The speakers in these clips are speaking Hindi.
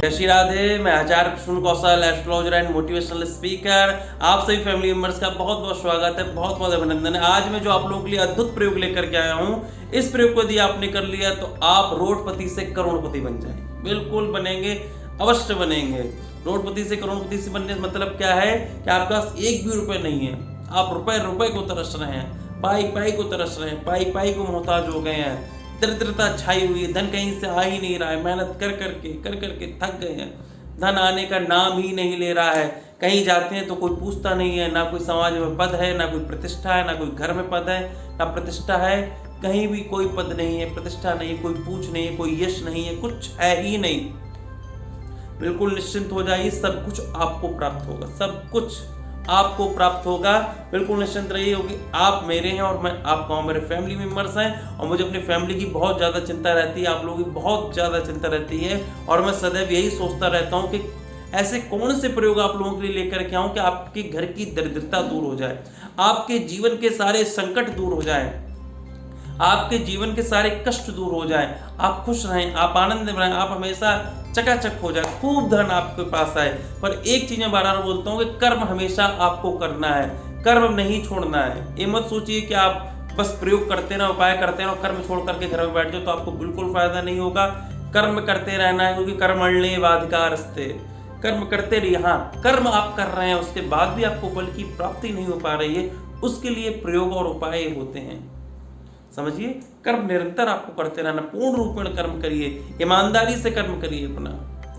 जय श्री राधे। मैं आचार्य कृष्ण कौशल, एस्ट्रोलॉजर एंड मोटिवेशनल स्पीकर। आप सभी फैमिली मेंबर्स का बहुत बहुत स्वागत है, बहुत बहुत अभिनंदन है। आज मैं जो आप लोगों के लिए अद्भुत प्रयोग लेकर के आया हूँ, इस प्रयोग को यदि आपने कर लिया तो आप रोडपति से करोड़पति बन जाएंगे। बिल्कुल बनेंगे, अवश्य बनेंगे। रोडपति से करोड़पति से बनने का मतलब क्या है कि आपके पास एक भी रुपए नहीं है, आप रुपए रुपए को तरस रहे हैं, पाई पाई को तरस रहे हैं, पाई पाई को मोहताज हो गए हैं, दरिद्रता छाई हुई है, धन कहीं से आ ही नहीं रहा है, मेहनत कर करके थक गए हैं, धन आने का नाम ही नहीं ले रहा है। कहीं जाते हैं तो कोई पूछता नहीं है, ना कोई समाज में पद है, ना कोई प्रतिष्ठा है, ना कोई घर में पद है, ना प्रतिष्ठा है, कहीं भी कोई पद नहीं है, प्रतिष्ठा नहीं है, कोई पूछ नहीं है, कोई यश नहीं है, कुछ है ही नहीं। बिल्कुल निश्चिंत हो जाइए, सब कुछ आपको प्राप्त होगा, सब कुछ आपको प्राप्त होगा। बिल्कुल निश्चिंत रहिए, होगी आप मेरे हैं और मैं आपका हूँ, मेरे फैमिली मेम्बर्स हैं और मुझे अपनी फैमिली की बहुत ज़्यादा चिंता रहती है, आप लोगों की बहुत ज़्यादा चिंता रहती है। और मैं सदैव यही सोचता रहता हूँ कि ऐसे कौन से प्रयोग आप लोगों के लिए लेकर के आऊँ कि आपके घर की दरिद्रता दूर हो जाए, आपके जीवन के सारे संकट दूर हो जाए, आपके जीवन के सारे कष्ट दूर हो जाए, आप खुश रहें, आप आनंद में रहें, आप हमेशा चकाचक हो जाए, खूब धन आपके पास आए। पर एक चीज मैं बार बार बोलता हूँ कि कर्म हमेशा आपको करना है, कर्म नहीं छोड़ना है। ये मत सोचिए कि आप बस प्रयोग करते ना, उपाय करते हैं और कर्म छोड़ करके घर में बैठ जाओ तो आपको बिल्कुल फायदा नहीं होगा। कर्म करते रहना है, क्योंकि कर्मण्ये वाधिकारस्ते, कर्म करते रहिए। हाँ, कर्म आप कर रहे हैं, उसके बाद भी आपको फल की प्राप्ति नहीं हो पा रही है, उसके लिए प्रयोग और उपाय होते हैं। समझिए, कर्म निरंतर आपको करते रहना, पूर्ण रूप में कर्म करिए, ईमानदारी से कर्म करिए। अपना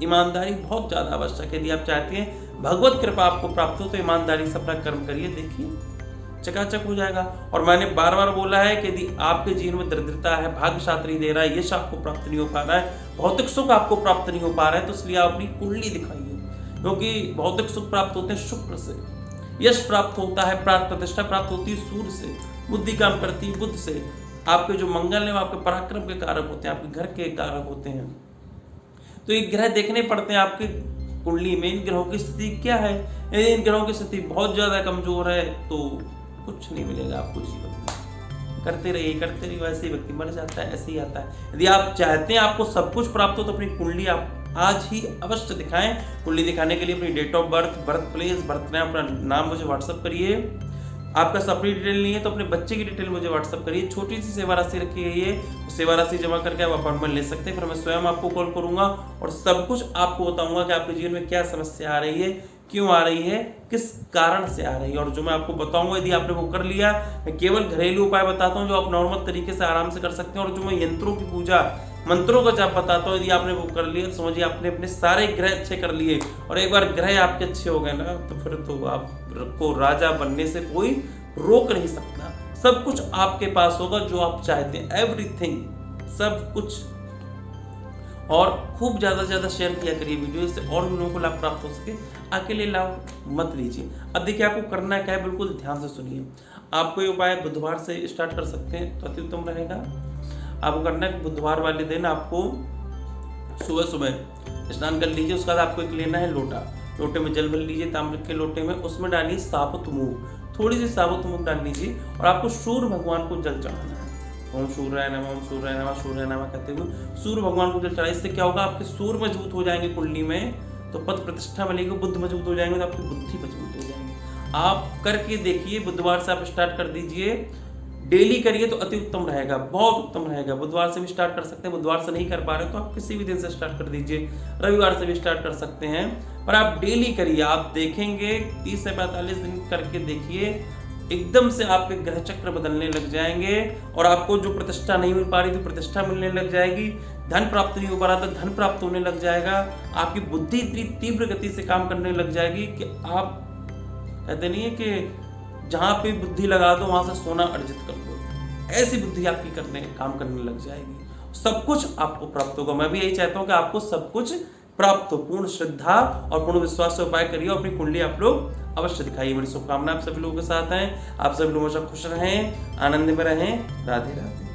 ईमानदारी बहुत ज्यादा आवश्यक है। यदि आप चाहते हैं भगवत कृपा आपको प्राप्त हो तो ईमानदारी से अपना कर्म करिए, देखिए चकाचक हो जाएगा। और मैंने बार बार बोला है कि यदि आपके जीवन में दरिद्रता है, भाग्य साथ नहीं दे रहा है, यश आपको प्राप्त नहीं हो पा रहा है, भौतिक सुख आपको प्राप्त नहीं हो पा रहा है, तो इसलिए आप अपनी कुंडली दिखाइए, क्योंकि भौतिक सुख प्राप्त होते हैं शुक्र से, यश प्राप्त होता है, प्राप्त प्रतिष्ठा प्राप्त होती है सूर्य से, बुद्धि काम करती है बुध से, आपके जो मंगल है वो आपके पराक्रम के कारक होते हैं, आपके घर के कारक होते हैं। तो ये ग्रह देखने पड़ते हैं आपकी कुंडली में, इन ग्रहों की स्थिति क्या है। यदि इन ग्रहों की स्थिति बहुत ज्यादा कमजोर है तो कुछ नहीं मिलेगा आपको जीवन में। करते रहिए, वैसे ही व्यक्ति मर जाता है, ऐसे ही आता है। यदि आप चाहते हैं आपको सब कुछ प्राप्त हो तो अपनी कुंडली आप आज ही अवश्य दिखाएं। कुंडली दिखाने के लिए अपनी date of birth, birth place, birth time, अपना नाम मुझे व्हाट्सअप करिए। आपका अपनी डिटेल नहीं है तो अपने बच्चे की डिटेल मुझे व्हाट्सअप करिए। छोटी सी सेवा राशि रखी गई है, सेवा राशि जमा करके आप अपॉइंटमेंट ले सकते हैं। फिर मैं स्वयं आपको कॉल करूंगा और सब कुछ आपको बताऊंगा कि आपके जीवन में क्या समस्या आ रही है, क्यों आ रही है, किस कारण से आ रही है। और जो मैं आपको बताऊंगा, यदि आपने वो कर लिया, मैं केवल घरेलू उपाय बताता हूँ जो आप नॉर्मल तरीके से आराम से कर सकते हैं। और जो मैं यंत्रों की पूजा, मंत्रों का जाप बताता हूँ, यदि आपने वो कर लिया तो समझिए आपने अपने सारे ग्रह अच्छे कर लिए। और एक बार ग्रह आपके अच्छे हो गए ना, तो फिर तो आपको राजा बनने से कोई रोक नहीं सकता। सब कुछ आपके पास होगा जो आप चाहते हैं, एवरीथिंग, सब कुछ। और खूब ज्यादा से ज्यादा शेयर किया करिए वीडियो, इससे और भी लोगों को लाभ प्राप्त हो सके। अकेले लाभ मत लीजिए। अब देखिए आपको करना क्या है, बिल्कुल ध्यान से सुनिए। आपको ये उपाय बुधवार से स्टार्ट कर सकते हैं तो अति उत्तम रहेगा। आपको करना है, बुधवार वाले दिन आपको सुबह सुबह स्नान कर लीजिए। उसके बाद आपको एक लेना है लोटा, लोटे में जल भर लीजिए, ताम्र के लोटे में, उसमें डालिए साबुत मूंग, थोड़ी सी साबुत मूंग डाल लीजिए और आपको सूर्य भगवान को जल चढ़ाना है। ओम सूर्याय नमः, ओम सूर्याय नमः, सूर्याय नमः कहते हुए सूर्य भगवान को जल चढ़ाए। इससे क्या होगा, आपके सूर्य मजबूत हो जाएंगे कुंडली में, तो पद प्रतिष्ठा मिलेगी, बुद्ध मजबूत हो जाएंगे तो आपकी बुद्धि मजबूत हो जाएंगी। आप करके देखिए, बुधवार से आप स्टार्ट कर दीजिए, डेली करिए तो अति उत्तम रहेगा, बहुत उत्तम रहेगा। बुधवार से भी स्टार्ट कर सकते हैं, बुधवार से नहीं कर पा रहे तो आप किसी भी दिन से स्टार्ट कर दीजिए, रविवार से भी स्टार्ट कर सकते हैं, पर आप डेली करिए। आप देखेंगे 30 से 45 दिन करके देखिए, एकदम से आपके ग्रह चक्र बदलने लग जाएंगे और आपको जो प्रतिष्ठा नहीं मिल पा रही थी प्रतिष्ठा मिलने लग जाएगी, धन प्राप्त नहीं हो पा रहा था धन प्राप्त होने लग जाएगा, आपकी बुद्धि इतनी तीव्र गति से काम करने लग जाएगी कि आप कहते नहीं है कि जहाँ पे बुद्धि लगा दो वहां से सोना अर्जित कर दो, ऐसी बुद्धि आपकी काम करने लग जाएगी। सब कुछ आपको प्राप्त होगा। मैं भी यही चाहता हूँ कि आपको सब कुछ प्राप्त हो। पूर्ण श्रद्धा और पूर्ण विश्वास से उपाय करिए और अपनी कुंडली आप लोग अवश्य दिखाइए। मेरी शुभकामनाएं आप सभी लोगों के साथ हैं। आप सभी लोग हमेशा खुश रहें, आनंद में रहें। राधे राधे।